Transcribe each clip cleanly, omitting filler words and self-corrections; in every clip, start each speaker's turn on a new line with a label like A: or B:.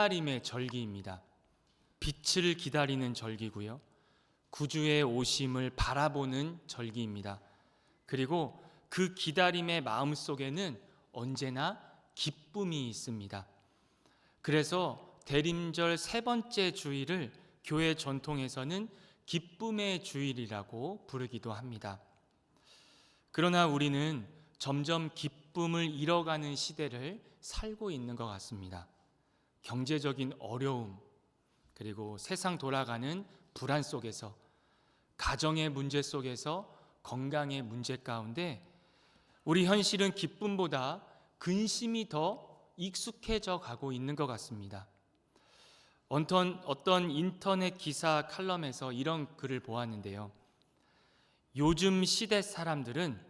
A: 기다림의 절기입니다. 빛을 기다리는 절기고요. 구주의 오심을 바라보는 절기입니다. 그리고 그 기다림의 마음 속에는 언제나 기쁨이 있습니다. 그래서 대림절 세 번째 주일을 교회 전통에서는 기쁨의 주일이라고 부르기도 합니다. 그러나 우리는 점점 기쁨을 잃어가는 시대를 살고 있는 것 같습니다. 경제적인 어려움, 그리고 세상 돌아가는 불안 속에서, 가정의 문제 속에서, 건강의 문제 가운데 우리 현실은 기쁨보다 근심이 더 익숙해져 가고 있는 것 같습니다. 어떤 인터넷 기사 칼럼에서 이런 글을 보았는데요. 요즘 시대 사람들은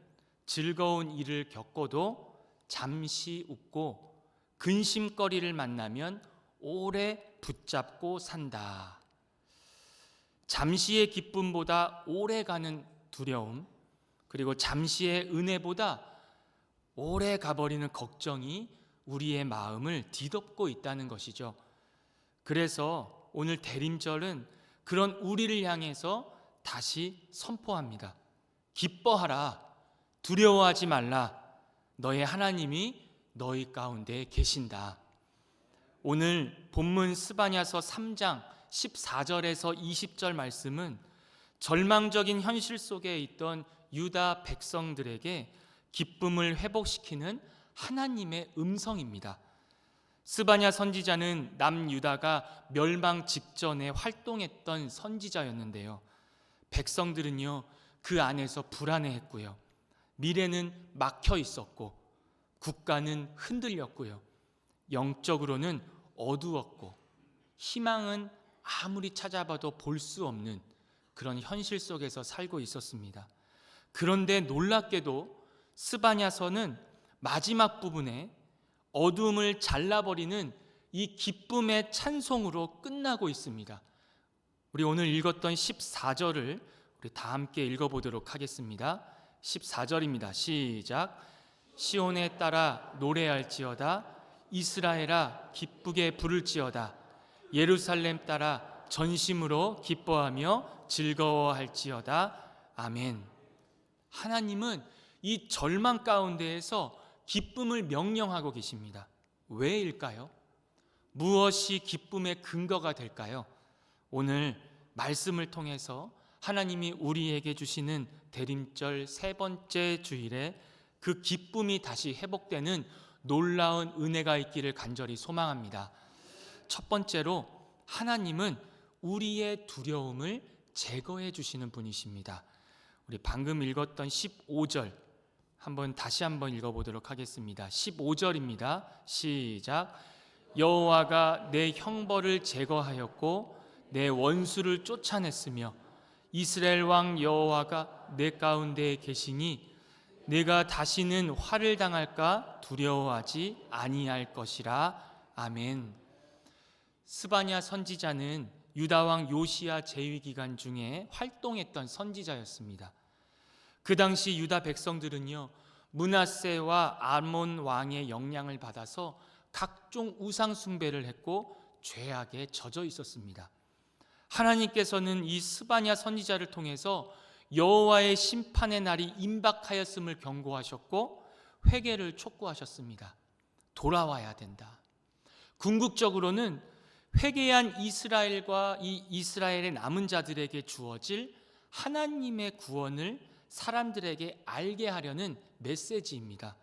A: 즐거운 일을 겪어도 잠시 웃고 근심거리를 만나면 오래 붙잡고 산다. 잠시의 기쁨보다 오래가는 두려움, 그리고 잠시의 은혜보다 오래 가버리는 걱정이 우리의 마음을 뒤덮고 있다는 것이죠. 그래서 오늘 대림절은 그런 우리를 향해서 다시 선포합니다. 기뻐하라, 두려워하지 말라, 너의 하나님이 너희 가운데 계신다. 오늘 본문 스바냐서 3장 14절에서 20절 말씀은 절망적인 현실 속에 있던 유다 백성들에게 기쁨을 회복시키는 하나님의 음성입니다. 스바냐 선지자는 남유다가 멸망 직전에 활동했던 선지자였는데요. 백성들은요, 그 안에서 불안해했고요. 미래는 막혀 있었고 국가는 흔들렸고요. 영적으로는 어두웠고 희망은 아무리 찾아봐도 볼 수 없는 그런 현실 속에서 살고 있었습니다. 그런데 놀랍게도 스바냐서는 마지막 부분에 어둠을 잘라버리는 이 기쁨의 찬송으로 끝나고 있습니다. 우리 오늘 읽었던 14절을 우리 다 함께 읽어보도록 하겠습니다. 14절입니다. 시작. 시온에 따라 노래할지어다. 이스라엘아 기쁘게 부를지어다. 예루살렘 따라 전심으로 기뻐하며 즐거워할지어다. 아멘. 하나님은 이 절망 가운데에서 기쁨을 명령하고 계십니다. 왜일까요? 무엇이 기쁨의 근거가 될까요? 오늘 말씀을 통해서 하나님이 우리에게 주시는 대림절 세 번째 주일에 그 기쁨이 다시 회복되는 놀라운 은혜가 있기를 간절히 소망합니다. 첫 번째로 하나님은 우리의 두려움을 제거해 주시는 분이십니다. 우리 방금 읽었던 15절 다시 한번 읽어보도록 하겠습니다. 15절입니다. 시작. 여호와가 내 형벌을 제거하였고 내 원수를 쫓아냈으며 이스라엘 왕 여호와가 내 가운데 계시니 내가 다시는 화를 당할까 두려워하지 아니할 것이라. 아멘. 스바냐 선지자는 유다 왕 요시야 재위 기간 중에 활동했던 선지자였습니다. 그 당시 유다 백성들은요, 므낫세와 아몬 왕의 영향을 받아서 각종 우상 숭배를 했고 죄악에 젖어 있었습니다. 하나님께서는 이 스바냐 선지자를 통해서 여호와의 심판의 날이 임박하였음을 경고하셨고 회개를 촉구하셨습니다. 돌아와야 된다. 궁극적으로는 회개한 이스라엘과 이 이스라엘의 남은 자들에게 주어질 하나님의 구원을 사람들에게 알게 하려는 메시지입니다.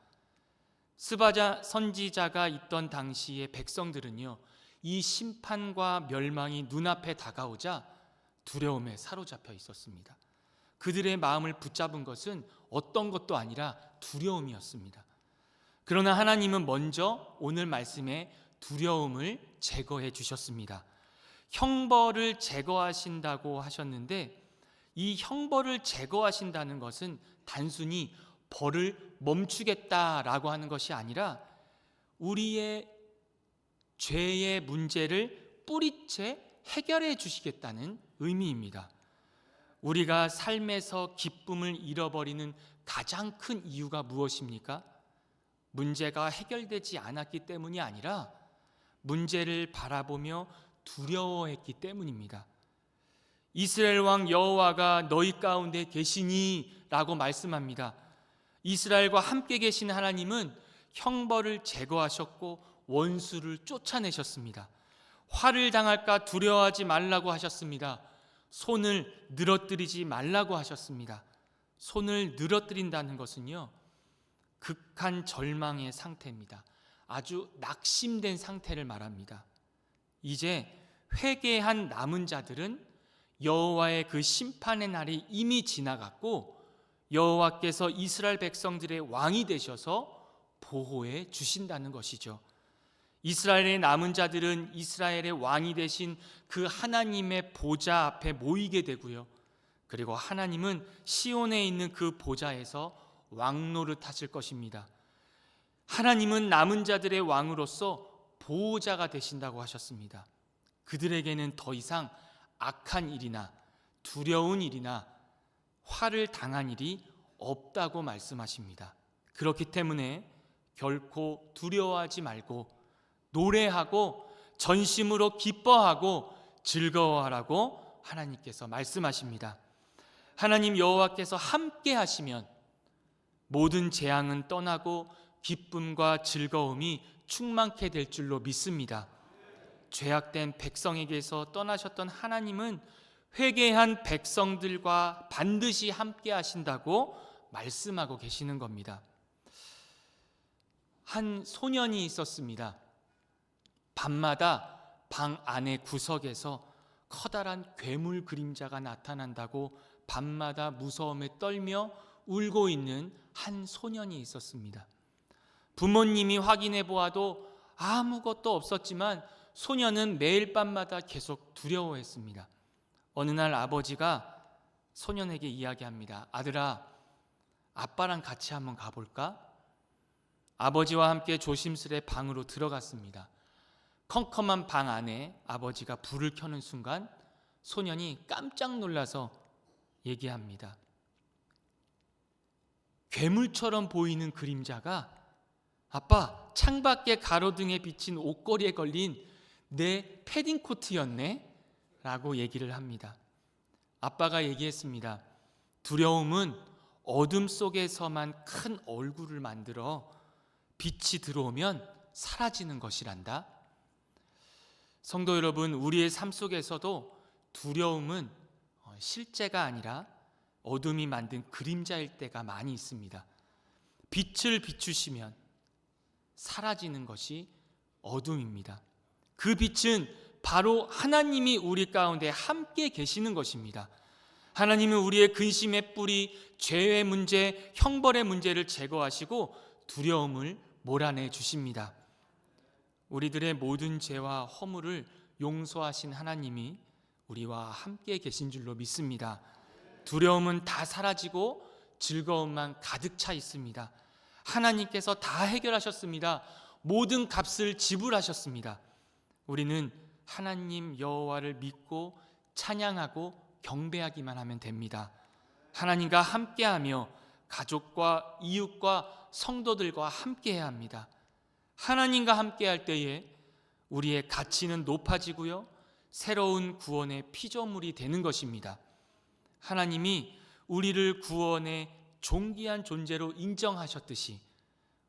A: 스바냐 선지자가 있던 당시의 백성들은요, 이 심판과 멸망이 눈앞에 다가오자 두려움에 사로잡혀 있었습니다. 그들의 마음을 붙잡은 것은 어떤 것도 아니라 두려움이었습니다. 그러나 하나님은 먼저 오늘 말씀에 두려움을 제거해 주셨습니다. 형벌을 제거하신다고 하셨는데 이 형벌을 제거하신다는 것은 단순히 벌을 멈추겠다라고 하는 것이 아니라 우리의 죄의 문제를 뿌리째 해결해 주시겠다는 의미입니다. 우리가 삶에서 기쁨을 잃어버리는 가장 큰 이유가 무엇입니까? 문제가 해결되지 않았기 때문이 아니라 문제를 바라보며 두려워했기 때문입니다. 이스라엘 왕 여호와가 너희 가운데 계시니 라고 말씀합니다. 이스라엘과 함께 계신 하나님은 형벌을 제거하셨고 원수를 쫓아내셨습니다. 화를 당할까 두려워하지 말라고 하셨습니다. 손을 늘어뜨리지 말라고 하셨습니다. 손을 늘어뜨린다는 것은요, 극한 절망의 상태입니다. 아주 낙심된 상태를 말합니다. 이제 회개한 남은 자들은 여호와의 그 심판의 날이 이미 지나갔고 여호와께서 이스라엘 백성들의 왕이 되셔서 보호해 주신다는 것이죠. 이스라엘의 남은 자들은 이스라엘의 왕이 되신 그 하나님의 보좌 앞에 모이게 되고요. 그리고 하나님은 시온에 있는 그 보좌에서 왕노릇하실 것입니다. 하나님은 남은 자들의 왕으로서 보호자가 되신다고 하셨습니다. 그들에게는 더 이상 악한 일이나 두려운 일이나 화를 당한 일이 없다고 말씀하십니다. 그렇기 때문에 결코 두려워하지 말고 노래하고 전심으로 기뻐하고 즐거워하라고 하나님께서 말씀하십니다. 하나님 여호와께서 함께 하시면 모든 재앙은 떠나고 기쁨과 즐거움이 충만케 될 줄로 믿습니다. 죄악된 백성에게서 떠나셨던 하나님은 회개한 백성들과 반드시 함께 하신다고 말씀하고 계시는 겁니다. 한 소년이 있었습니다. 밤마다 방 안의 구석에서 커다란 괴물 그림자가 나타난다고 밤마다 무서움에 떨며 울고 있는 한 소년이 있었습니다. 부모님이 확인해 보아도 아무것도 없었지만 소년은 매일 밤마다 계속 두려워했습니다. 어느 날 아버지가 소년에게 이야기합니다. 아들아, 아빠랑 같이 한번 가볼까? 아버지와 함께 조심스레 방으로 들어갔습니다. 컴컴한 방 안에 아버지가 불을 켜는 순간 소년이 깜짝 놀라서 얘기합니다. 괴물처럼 보이는 그림자가 아빠, 창밖에 가로등에 비친 옷걸이에 걸린 내 패딩 코트였네? 라고 얘기를 합니다. 아빠가 얘기했습니다. 두려움은 어둠 속에서만 큰 얼굴을 만들어 빛이 들어오면 사라지는 것이란다. 성도 여러분, 우리의 삶 속에서도 두려움은 실제가 아니라 어둠이 만든 그림자일 때가 많이 있습니다. 빛을 비추시면 사라지는 것이 어둠입니다. 그 빛은 바로 하나님이 우리 가운데 함께 계시는 것입니다. 하나님은 우리의 근심의 뿌리, 죄의 문제, 형벌의 문제를 제거하시고 두려움을 몰아내 주십니다. 우리들의 모든 죄와 허물을 용서하신 하나님이 우리와 함께 계신 줄로 믿습니다. 두려움은 다 사라지고 즐거움만 가득 차 있습니다. 하나님께서 다 해결하셨습니다. 모든 값을 지불하셨습니다. 우리는 하나님 여호와를 믿고 찬양하고 경배하기만 하면 됩니다. 하나님과 함께하며 가족과 이웃과 성도들과 함께해야 합니다. 하나님과 함께할 때에 우리의 가치는 높아지고요, 새로운 구원의 피조물이 되는 것입니다. 하나님이 우리를 구원의 존귀한 존재로 인정하셨듯이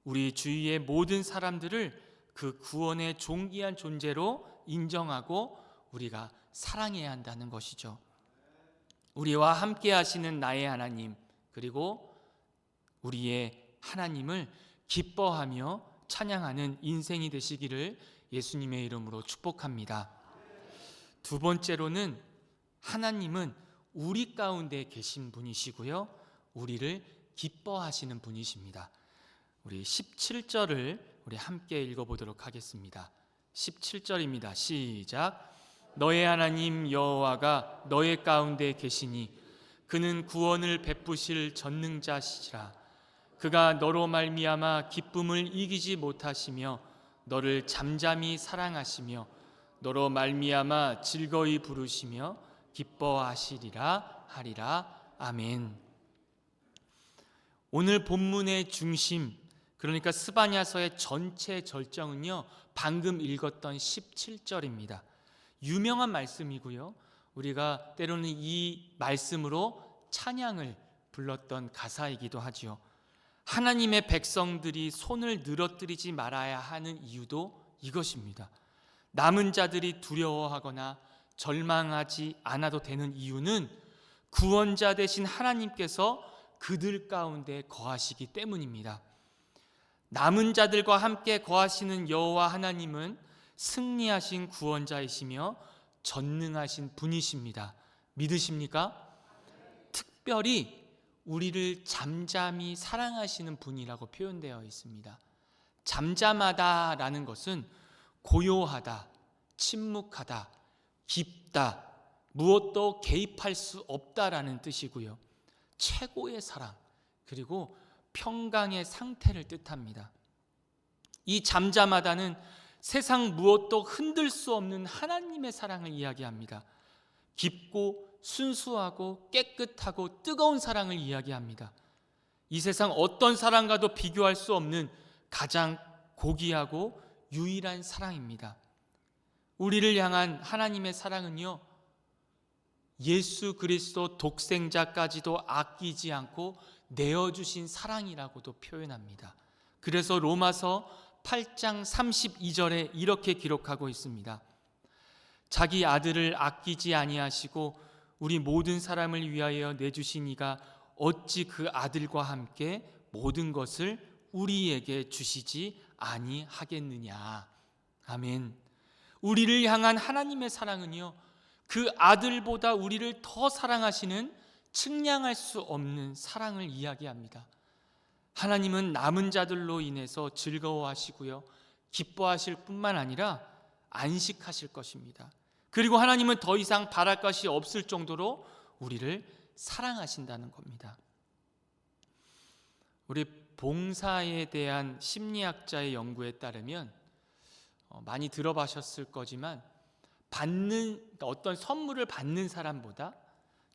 A: 우리 주위의 모든 사람들을 그 구원의 존귀한 존재로 인정하고 우리가 사랑해야 한다는 것이죠. 우리와 함께 하시는 나의 하나님, 그리고 우리의 하나님을 기뻐하며 찬양하는 인생이 되시기를 예수님의 이름으로 축복합니다. 두 번째로는 하나님은 우리 가운데 계신 분이시고요, 우리를 기뻐하시는 분이십니다. 우리 17절을 우리 함께 읽어보도록 하겠습니다. 17절입니다. 시작. 너의 하나님 여호와가 너의 가운데 계시니 그는 구원을 베푸실 전능자시라. 그가 너로 말미암아 기쁨을 이기지 못하시며 너를 잠잠히 사랑하시며 너로 말미암아 즐거이 부르시며 기뻐하시리라 하리라. 아멘. 오늘 본문의 중심, 그러니까 스바냐서의 전체 절정은요, 방금 읽었던 17절입니다. 유명한 말씀이고요, 우리가 때로는 이 말씀으로 찬양을 불렀던 가사이기도 하지요. 하나님의 백성들이 손을 늘어뜨리지 말아야 하는 이유도 이것입니다. 남은 자들이 두려워하거나 절망하지 않아도 되는 이유는 구원자 되신 하나님께서 그들 가운데 거하시기 때문입니다. 남은 자들과 함께 거하시는 여호와 하나님은 승리하신 구원자이시며 전능하신 분이십니다. 믿으십니까? 특별히 우리를 잠잠히 사랑하시는 분이라고 표현되어 있습니다. 잠잠하다라는 것은 고요하다, 침묵하다, 깊다, 무엇도 개입할 수 없다라는 뜻이고요, 최고의 사랑, 그리고 평강의 상태를 뜻합니다. 이 잠잠하다는 세상 무엇도 흔들 수 없는 하나님의 사랑을 이야기합니다. 깊고 순수하고 깨끗하고 뜨거운 사랑을 이야기합니다. 이 세상 어떤 사랑과도 비교할 수 없는 가장 고귀하고 유일한 사랑입니다. 우리를 향한 하나님의 사랑은요, 예수 그리스도 독생자까지도 아끼지 않고 내어주신 사랑이라고도 표현합니다. 그래서 로마서 8장 32절에 이렇게 기록하고 있습니다. 자기 아들을 아끼지 아니하시고 우리 모든 사람을 위하여 내주신 이가 어찌 그 아들과 함께 모든 것을 우리에게 주시지 아니하겠느냐. 아멘. 우리를 향한 하나님의 사랑은요, 그 아들보다 우리를 더 사랑하시는 측량할 수 없는 사랑을 이야기합니다. 하나님은 남은 자들로 인해서 즐거워하시고요, 기뻐하실 뿐만 아니라 안식하실 것입니다. 그리고 하나님은 더 이상 바랄 것이 없을 정도로 우리를 사랑하신다는 겁니다. 우리 봉사에 대한 심리학자의 연구에 따르면 많이 들어보셨을 거지만 어떤 선물을 받는 사람보다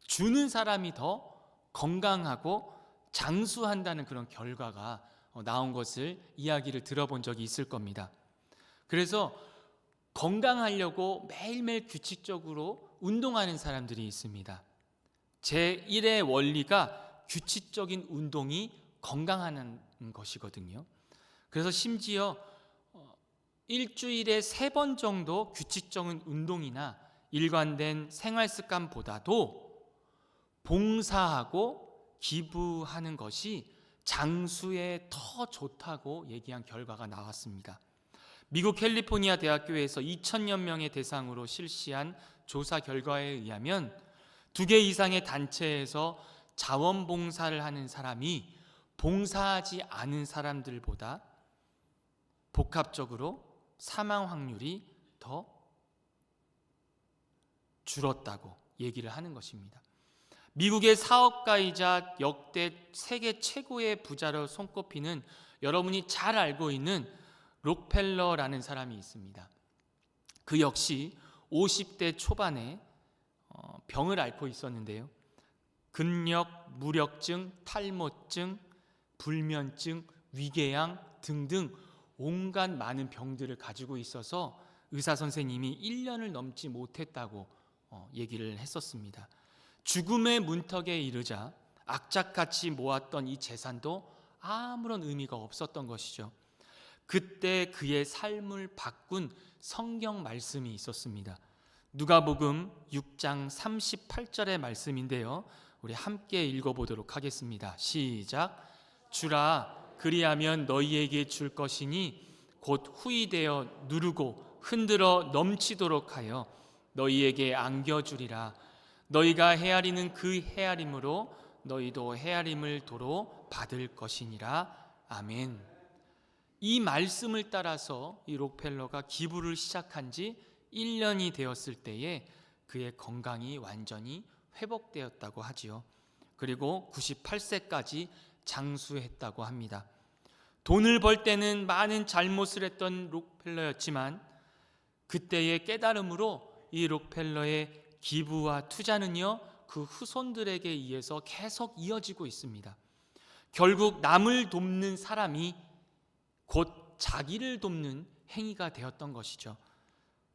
A: 주는 사람이 더 건강하고 장수한다는 그런 결과가 나온 것을 이야기를 들어본 적이 있을 겁니다. 그래서 건강하려고 매일매일 규칙적으로 운동하는 사람들이 있습니다. 제1의 원리가 규칙적인 운동이 건강하는 것이거든요. 그래서 심지어 일주일에 3번 정도 규칙적인 운동이나 일관된 생활 습관보다도 봉사하고 기부하는 것이 장수에 더 좋다고 얘기한 결과가 나왔습니다. 미국 캘리포니아 대학교에서 2,000여 명의 대상으로 실시한 조사 결과에 의하면 2개 이상의 단체에서 자원봉사를 하는 사람이 봉사하지 않은 사람들보다 복합적으로 사망 확률이 더 줄었다고 얘기를 하는 것입니다. 미국의 사업가이자 역대 세계 최고의 부자로 손꼽히는 여러분이 잘 알고 있는 록펠러라는 사람이 있습니다. 그 역시 50대 초반에 병을 앓고 있었는데요, 근력, 무력증, 탈모증, 불면증, 위궤양 등등 온갖 많은 병들을 가지고 있어서 의사 선생님이 1년을 넘지 못했다고 얘기를 했었습니다. 죽음의 문턱에 이르자 악착같이 모았던 이 재산도 아무런 의미가 없었던 것이죠. 그때 그의 삶을 바꾼 성경 말씀이 있었습니다. 누가복음 6장 38절의 말씀인데요, 우리 함께 읽어보도록 하겠습니다. 시작. 주라, 그리하면 너희에게 줄 것이니 곧 후이되어 누르고 흔들어 넘치도록 하여 너희에게 안겨주리라. 너희가 헤아리는 그 헤아림으로 너희도 헤아림을 도로 받을 것이니라. 아멘. 이 말씀을 따라서 이 록펠러가 기부를 시작한 지 1년이 되었을 때에 그의 건강이 완전히 회복되었다고 하지요. 그리고 98세까지 장수했다고 합니다. 돈을 벌 때는 많은 잘못을 했던 록펠러였지만 그때의 깨달음으로 이 록펠러의 기부와 투자는요, 그 후손들에게 의해서 계속 이어지고 있습니다. 결국 남을 돕는 사람이 곧 자기를 돕는 행위가 되었던 것이죠.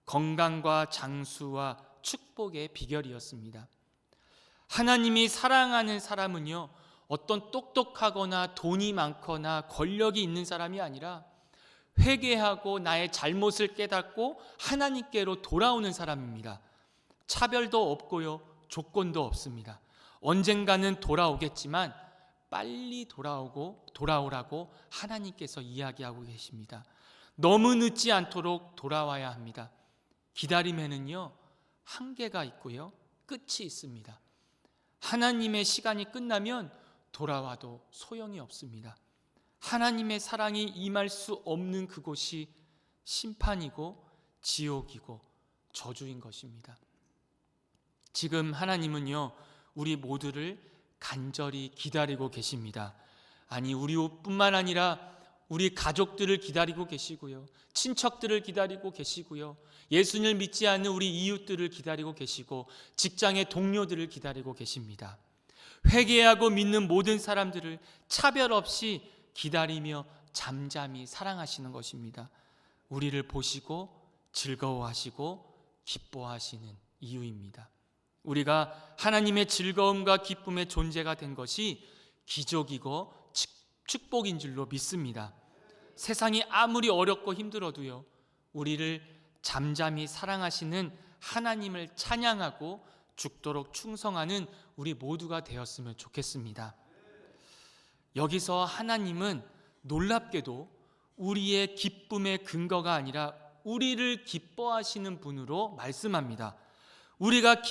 A: 건강과 장수와 축복의 비결이었습니다. 하나님이 사랑하는 사람은요, 어떤 똑똑하거나 돈이 많거나 권력이 있는 사람이 아니라 회개하고 나의 잘못을 깨닫고 하나님께로 돌아오는 사람입니다. 차별도 없고요, 조건도 없습니다. 언젠가는 돌아오겠지만 빨리 돌아오라고 하나님께서 이야기하고 계십니다. 너무 늦지 않도록 돌아와야 합니다. 기다림에는요, 한계가 있고요, 끝이 있습니다. 하나님의 시간이 끝나면 돌아와도 소용이 없습니다. 하나님의 사랑이 임할 수 없는 그곳이 심판이고 지옥이고 저주인 것입니다. 지금 하나님은요, 우리 모두를 간절히 기다리고 계십니다. 아니, 우리뿐만 아니라 우리 가족들을 기다리고 계시고요, 친척들을 기다리고 계시고요, 예수님을 믿지 않는 우리 이웃들을 기다리고 계시고, 직장의 동료들을 기다리고 계십니다. 회개하고 믿는 모든 사람들을 차별 없이 기다리며 잠잠히 사랑하시는 것입니다. 우리를 보시고 즐거워하시고 기뻐하시는 이유입니다. 우리가 하나님의 즐거움과 기쁨의 존재가 된 것이 기적이고 축복인 줄로 믿습니다. 세상이 아무리 어렵고 힘들어도요, 우리를 잠잠히 사랑하시는 하나님을 찬양하고 죽도록 충성하는 우리 모두가 되었으면 좋겠습니다. 여기서 하나님은 놀랍게도 우리의 기쁨의 근거가 아니라 우리를 기뻐하시는 분으로 말씀합니다. 우리가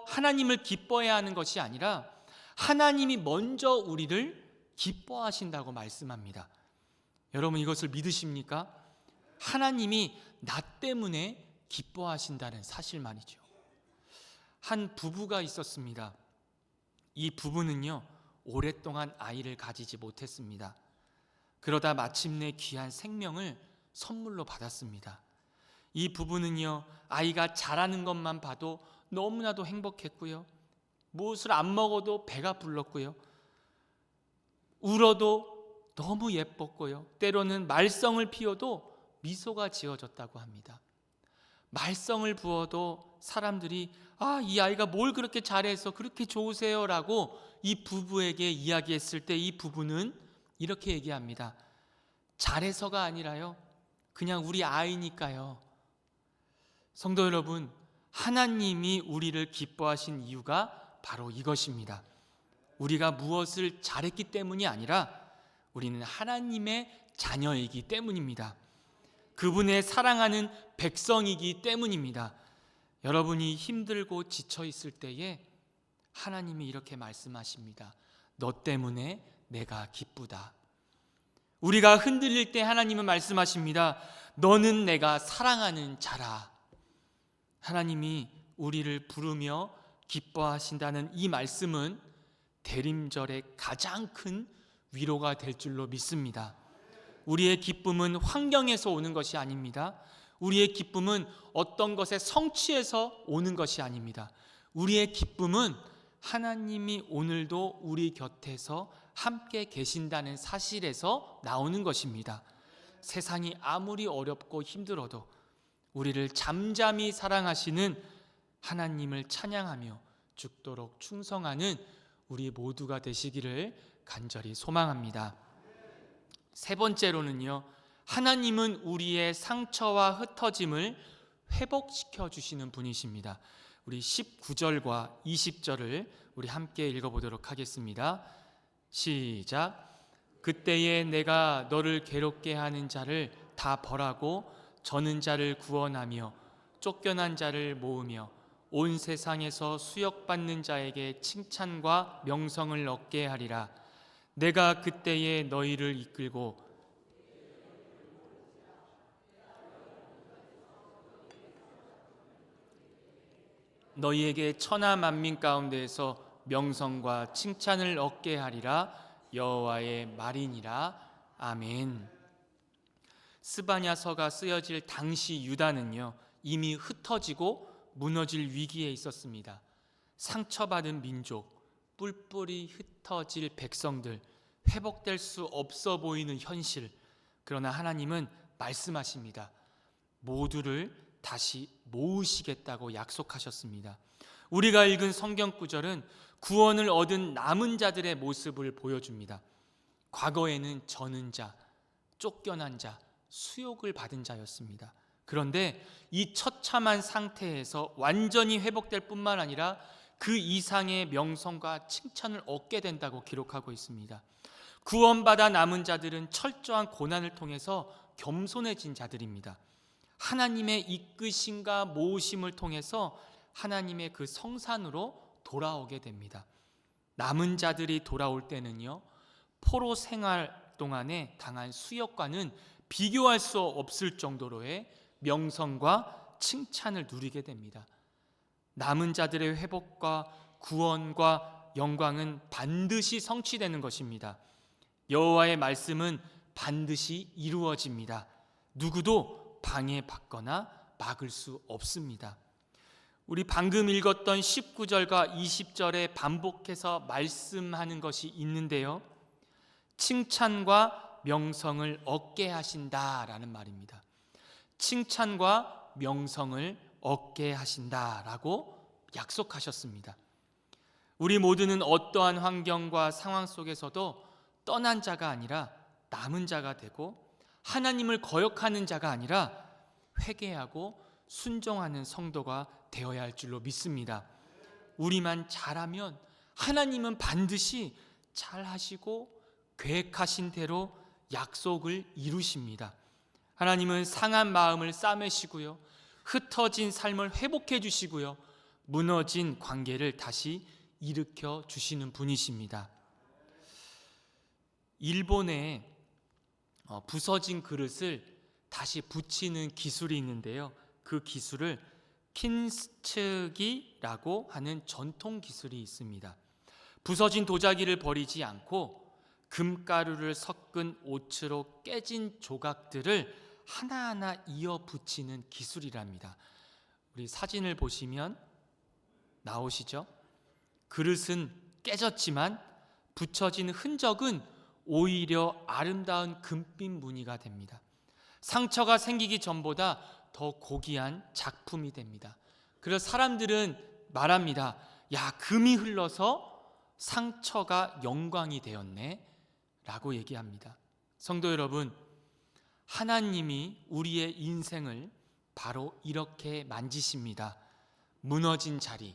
A: 하나님을 기뻐해야 하는 것이 아니라 하나님이 먼저 우리를 기뻐하신다고 말씀합니다. 여러분, 이것을 믿으십니까? 하나님이 나 때문에 기뻐하신다는 사실 말이죠. 한 부부가 있었습니다. 이 부부는요, 오랫동안 아이를 가지지 못했습니다. 그러다 마침내 귀한 생명을 선물로 받았습니다. 이 부부는요, 아이가 자라는 것만 봐도 너무나도 행복했고요, 무엇을 안 먹어도 배가 불렀고요, 울어도 너무 예뻤고요, 때로는 말썽을 피워도 미소가 지어졌다고 합니다. 말썽을 부어도 사람들이 이 아이가 뭘 그렇게 잘해서 그렇게 좋으세요? 라고 이 부부에게 이야기했을 때 이 부부는 이렇게 얘기합니다. 잘해서가 아니라요, 그냥 우리 아이니까요. 성도 여러분, 하나님이 우리를 기뻐하신 이유가 바로 이것입니다. 우리가 무엇을 잘했기 때문이 아니라 우리는 하나님의 자녀이기 때문입니다. 그분의 사랑하는 백성이기 때문입니다. 여러분이 힘들고 지쳐 있을 때에 하나님이 이렇게 말씀하십니다. 너 때문에 내가 기쁘다. 우리가 흔들릴 때 하나님은 말씀하십니다. 너는 내가 사랑하는 자라. 하나님이 우리를 부르며 기뻐하신다는 이 말씀은 대림절의 가장 큰 위로가 될 줄로 믿습니다. 우리의 기쁨은 환경에서 오는 것이 아닙니다. 우리의 기쁨은 어떤 것의 성취에서 오는 것이 아닙니다. 우리의 기쁨은 하나님이 오늘도 우리 곁에서 함께 계신다는 사실에서 나오는 것입니다. 세상이 아무리 어렵고 힘들어도 우리를 잠잠히 사랑하시는 하나님을 찬양하며 죽도록 충성하는 우리 모두가 되시기를 간절히 소망합니다. 세 번째로는요, 하나님은 우리의 상처와 흩어짐을 회복시켜 주시는 분이십니다. 우리 19절과 20절을 우리 함께 읽어보도록 하겠습니다. 시작. 그때에 내가 너를 괴롭게 하는 자를 다 벌하고 저는 자를 구원하며 쫓겨난 자를 모으며 온 세상에서 수역받는 자에게 칭찬과 명성을 얻게 하리라. 내가 그때에 너희를 이끌고 너희에게 천하 만민 가운데에서 명성과 칭찬을 얻게 하리라. 여호와의 말이니라. 아멘. 스바냐서가 쓰여질 당시 유다는요, 이미 흩어지고 무너질 위기에 있었습니다. 상처받은 민족, 뿔뿔이 흩어질 백성들, 회복될 수 없어 보이는 현실, 그러나 하나님은 말씀하십니다. 모두를 다시 모으시겠다고 약속하셨습니다. 우리가 읽은 성경 구절은 구원을 얻은 남은 자들의 모습을 보여줍니다. 과거에는 저는 자, 쫓겨난 자, 수욕을 받은 자였습니다. 그런데 이 처참한 상태에서 완전히 회복될 뿐만 아니라 그 이상의 명성과 칭찬을 얻게 된다고 기록하고 있습니다. 구원받아 남은 자들은 철저한 고난을 통해서 겸손해진 자들입니다. 하나님의 이끄심과 모으심을 통해서 하나님의 그 성산으로 돌아오게 됩니다. 남은 자들이 돌아올 때는요, 포로 생활 동안에 당한 수욕과는 비교할 수 없을 정도로의 명성과 칭찬을 누리게 됩니다. 남은 자들의 회복과 구원과 영광은 반드시 성취되는 것입니다. 여호와의 말씀은 반드시 이루어집니다. 누구도 방해받거나 막을 수 없습니다. 우리 방금 읽었던 19절과 20절에 반복해서 말씀하는 것이 있는데요, 칭찬과 명성을 얻게 하신다라는 말입니다. 칭찬과 명성을 얻게 하신다라고 약속하셨습니다. 우리 모두는 어떠한 환경과 상황 속에서도 떠난 자가 아니라 남은 자가 되고, 하나님을 거역하는 자가 아니라 회개하고 순종하는 성도가 되어야 할 줄로 믿습니다. 우리만 잘하면 하나님은 반드시 잘하시고 계획하신 대로 약속을 이루십니다. 하나님은 상한 마음을 싸매시고요, 흩어진 삶을 회복해 주시고요, 무너진 관계를 다시 일으켜 주시는 분이십니다. 일본에 부서진 그릇을 다시 붙이는 기술이 있는데요, 그 기술을 킨스츠기라고 하는 전통 기술이 있습니다. 부서진 도자기를 버리지 않고 금가루를 섞은 옷으로 깨진 조각들을 하나하나 이어 붙이는 기술이랍니다. 우리 사진을 보시면 나오시죠? 그릇은 깨졌지만 붙여진 흔적은 오히려 아름다운 금빛 무늬가 됩니다. 상처가 생기기 전보다 더 고귀한 작품이 됩니다. 그래서 사람들은 말합니다. 야, 금이 흘러서 상처가 영광이 되었네 라고 얘기합니다. 성도 여러분, 하나님이 우리의 인생을 바로 이렇게 만지십니다. 무너진 자리,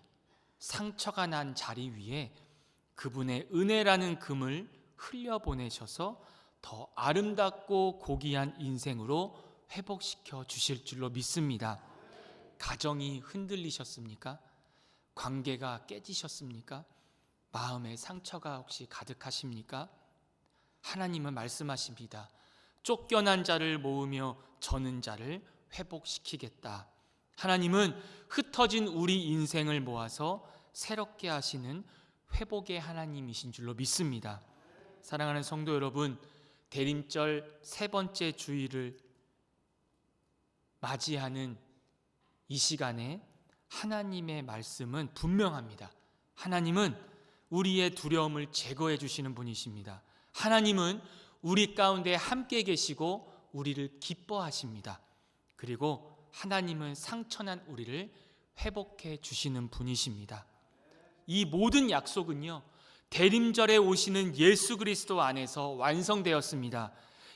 A: 상처가 난 자리 위에 그분의 은혜라는 금을 흘려보내셔서 더 아름답고 고귀한 인생으로 회복시켜 주실 줄로 믿습니다. 가정이 흔들리셨습니까? 관계가 깨지셨습니까? 마음에 상처가 혹시 가득하십니까? 하나님은 말씀하십니다. 쫓겨난 자를 모으며 저는 자를 회복시키겠다. 하나님은 흩어진 우리 인생을 모아서 새롭게 하시는 회복의 하나님이신 줄로 믿습니다. 사랑하는 성도 여러분, 대림절 세 번째 주일을 맞이하는 이 시간에 하나님의 말씀은 분명합니다. 하나님은 우리의 두려움을 제거해 주시는 분이십니다. 하나님은 우리 가운데 함께 계시고 우리를 기뻐하십니다. 그리고 하나님은 상처난 우리를 회복해 주시는 분이십니다. 이 모든 약속은요, 대림절에 오시는 예수 그리스도 안에서 완성되었습니다.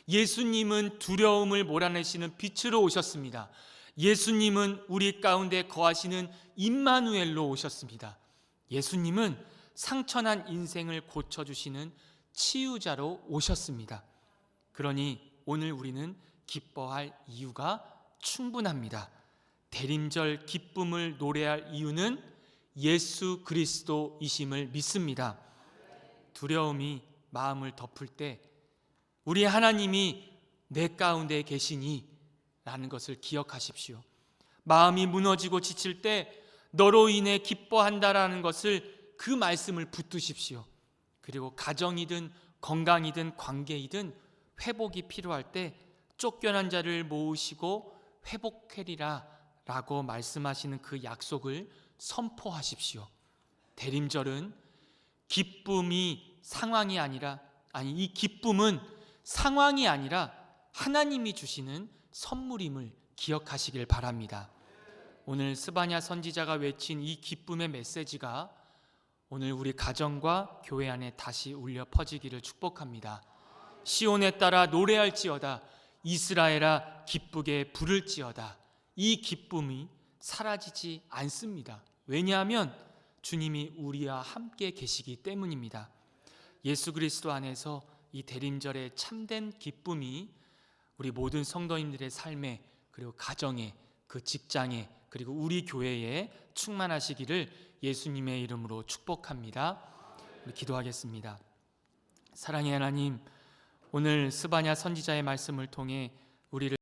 A: 예수님은 두려움을 몰아내시는 빛으로 오셨습니다. 예수님은 우리 가운데 거하시는 임마누엘로 오셨습니다. 예수님은 상처난 인생을 고쳐주시는 치유자로 오셨습니다. 그러니 오늘 우리는 기뻐할 이유가 충분합니다. 대림절 기쁨을 노래할 이유는 예수 그리스도이심을 믿습니다. 두려움이 마음을 덮을 때 우리 하나님이 내 가운데 계시니 라는 것을 기억하십시오. 마음이 무너지고 지칠 때 너로 인해 기뻐한다라는 것을, 그 말씀을 붙드십시오. 그리고 가정이든 건강이든 관계이든 회복이 필요할 때 쫓겨난 자를 모으시고 회복하리라 라고 말씀하시는 그 약속을 선포하십시오. 대림절은 기쁨이 상황이 아니라, 이 기쁨은 상황이 아니라 하나님이 주시는 선물임을 기억하시길 바랍니다. 오늘 스바냐 선지자가 외친 이 기쁨의 메시지가 오늘 우리 가정과 교회 안에 다시 울려 퍼지기를 축복합니다. 시온에 따라 노래할지어다, 이스라엘아 기쁘게 부를지어다. 이 기쁨이 사라지지 않습니다. 왜냐하면 주님이 우리와 함께 계시기 때문입니다. 예수 그리스도 안에서 이 대림절의 참된 기쁨이 우리 모든 성도님들의 삶에, 그리고 가정에, 그 직장에, 그리고 우리 교회에 충만하시기를 예수님의 이름으로 축복합니다. 우리 기도하겠습니다. 사랑의 하나님, 오늘 스바냐 선지자의 말씀을 통해 우리를